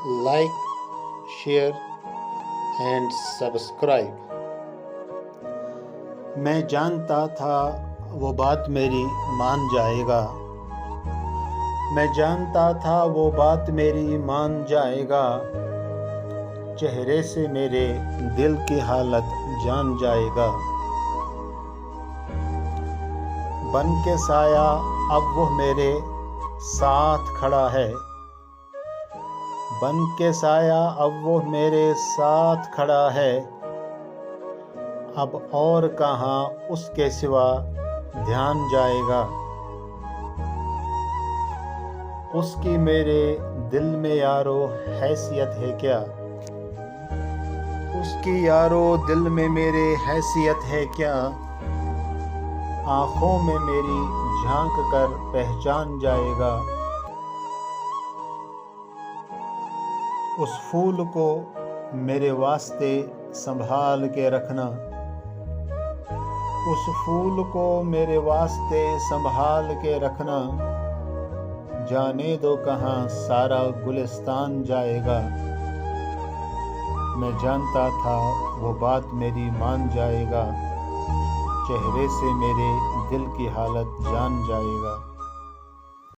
like, share and subscribe। मैं जानता था वो बात मेरी मान जाएगा, मैं जानता था वो बात मेरी मान जाएगा, चेहरे से मेरे दिल की हालत जान जाएगा। बन के साया अब वो मेरे साथ खड़ा है, बन के साया अब वो मेरे साथ खड़ा है, अब और कहाँ उसके सिवा ध्यान जाएगा। उसकी मेरे दिल में यारो हैसियत है क्या, उसकी यारो दिल में मेरे हैसियत है क्या, आँखों में मेरी झांक कर पहचान जाएगा। उस फूल को मेरे वास्ते संभाल के रखना, उस फूल को मेरे वास्ते संभाल के रखना, जाने दो कहाँ सारा गुलिस्तान जाएगा। मैं जानता था वो बात मेरी मान जाएगा, चेहरे से मेरे दिल की हालत जान जाएगा।